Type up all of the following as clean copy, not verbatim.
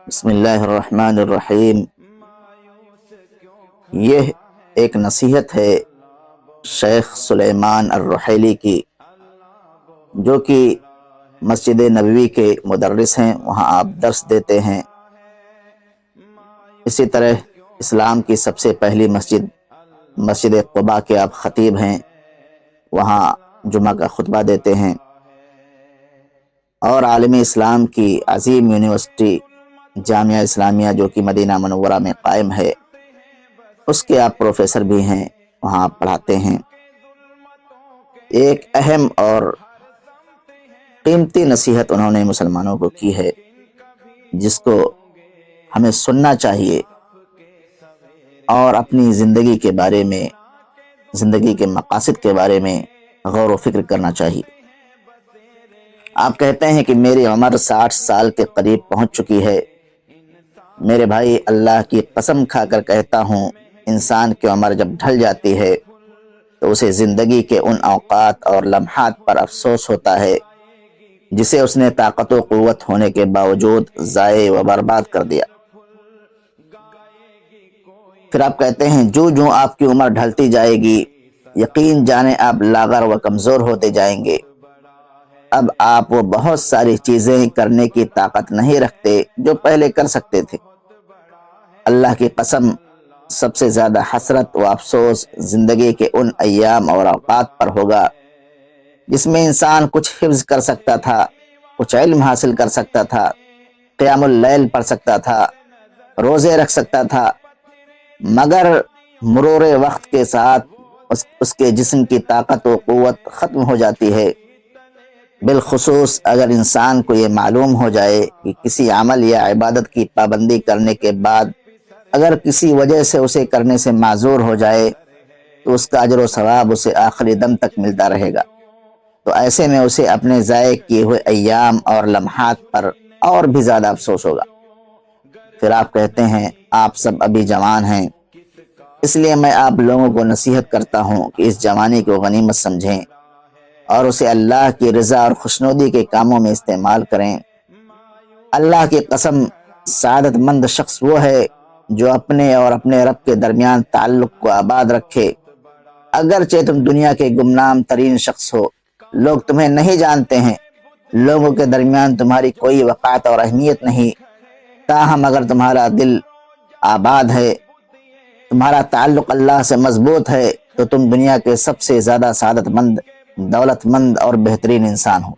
بسم اللہ الرحمن الرحیم۔ یہ ایک نصیحت ہے شیخ سلیمان الرحیلی کی، جو کہ مسجد نبوی کے مدرس ہیں، وہاں آپ درس دیتے ہیں۔ اسی طرح اسلام کی سب سے پہلی مسجد قباء کے آپ خطیب ہیں، وہاں جمعہ کا خطبہ دیتے ہیں، اور عالم اسلام کی عظیم یونیورسٹی جامعہ اسلامیہ جو کہ مدینہ منورہ میں قائم ہے، اس کے آپ پروفیسر بھی ہیں، وہاں آپ پڑھاتے ہیں۔ ایک اہم اور قیمتی نصیحت انہوں نے مسلمانوں کو کی ہے، جس کو ہمیں سننا چاہیے اور اپنی زندگی کے بارے میں، زندگی کے مقاصد کے بارے میں غور و فکر کرنا چاہیے۔ آپ کہتے ہیں کہ میری عمر 60 سال کے قریب پہنچ چکی ہے۔ میرے بھائی، اللہ کی قسم کھا کر کہتا ہوں، انسان کی عمر جب ڈھل جاتی ہے تو اسے زندگی کے ان اوقات اور لمحات پر افسوس ہوتا ہے جسے اس نے طاقت و قوت ہونے کے باوجود ضائع و برباد کر دیا۔ پھر آپ کہتے ہیں جو آپ کی عمر ڈھلتی جائے گی، یقین جانیں آپ لاغر و کمزور ہوتے جائیں گے۔ اب آپ وہ بہت ساری چیزیں کرنے کی طاقت نہیں رکھتے جو پہلے کر سکتے تھے۔ اللہ کی قسم، سب سے زیادہ حسرت و افسوس زندگی کے ان ایام اور اوقات پر ہوگا جس میں انسان کچھ حفظ کر سکتا تھا، کچھ علم حاصل کر سکتا تھا، قیام اللیل پڑھ سکتا تھا، روزے رکھ سکتا تھا، مگر مرور وقت کے ساتھ اس کے جسم کی طاقت و قوت ختم ہو جاتی ہے۔ بالخصوص اگر انسان کو یہ معلوم ہو جائے کہ کسی عمل یا عبادت کی پابندی کرنے کے بعد اگر کسی وجہ سے اسے کرنے سے معذور ہو جائے تو اس کا اجر و ثواب اسے آخری دم تک ملتا رہے گا، تو ایسے میں اسے اپنے ضائع کیے ہوئے ایام اور لمحات پر اور بھی زیادہ افسوس ہوگا۔ پھر آپ کہتے ہیں آپ سب ابھی جوان ہیں، اس لیے میں آپ لوگوں کو نصیحت کرتا ہوں کہ اس جوانی کو غنیمت سمجھیں اور اسے اللہ کی رضا اور خوشنودی کے کاموں میں استعمال کریں۔ اللہ کی قسم، سعادت مند شخص وہ ہے جو اپنے اور اپنے رب کے درمیان تعلق کو آباد رکھے۔ اگرچہ تم دنیا کے گمنام ترین شخص ہو، لوگ تمہیں نہیں جانتے ہیں، لوگوں کے درمیان تمہاری کوئی وقعت اور اہمیت نہیں، تاہم اگر تمہارا دل آباد ہے، تمہارا تعلق اللہ سے مضبوط ہے، تو تم دنیا کے سب سے زیادہ سعادت مند، دولت مند اور بہترین انسان ہو۔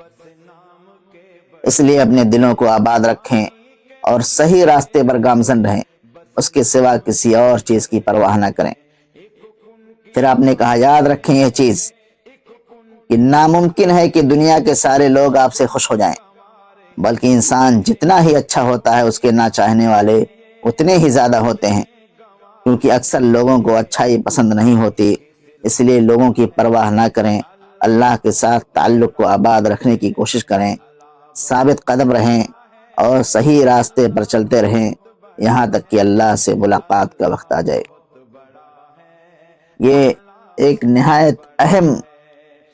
اس لیے اپنے دلوں کو آباد رکھیں اور صحیح راستے پر گامزن رہیں، اس کے سوا کسی اور چیز کی پرواہ نہ کریں۔ پھر آپ نے کہا یاد رکھیں یہ چیز کہ ناممکن ہے کہ دنیا کے سارے لوگ آپ سے خوش ہو جائیں، بلکہ انسان جتنا ہی اچھا ہوتا ہے اس کے نہ چاہنے والے اتنے ہی زیادہ ہوتے ہیں، کیونکہ اکثر لوگوں کو اچھائی پسند نہیں ہوتی۔ اس لیے لوگوں کی پرواہ نہ کریں، اللہ کے ساتھ تعلق کو آباد رکھنے کی کوشش کریں، ثابت قدم رہیں اور صحیح راستے پر چلتے رہیں یہاں تک کہ اللہ سے ملاقات کا وقت آ جائے۔ یہ ایک نہایت اہم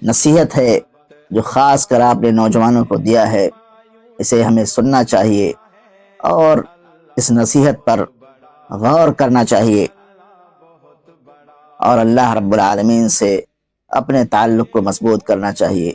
نصیحت ہے جو خاص کر آپ نے نوجوانوں کو دیا ہے، اسے ہمیں سننا چاہیے اور اس نصیحت پر غور کرنا چاہیے اور اللہ رب العالمین سے اپنے تعلق کو مضبوط کرنا چاہیے۔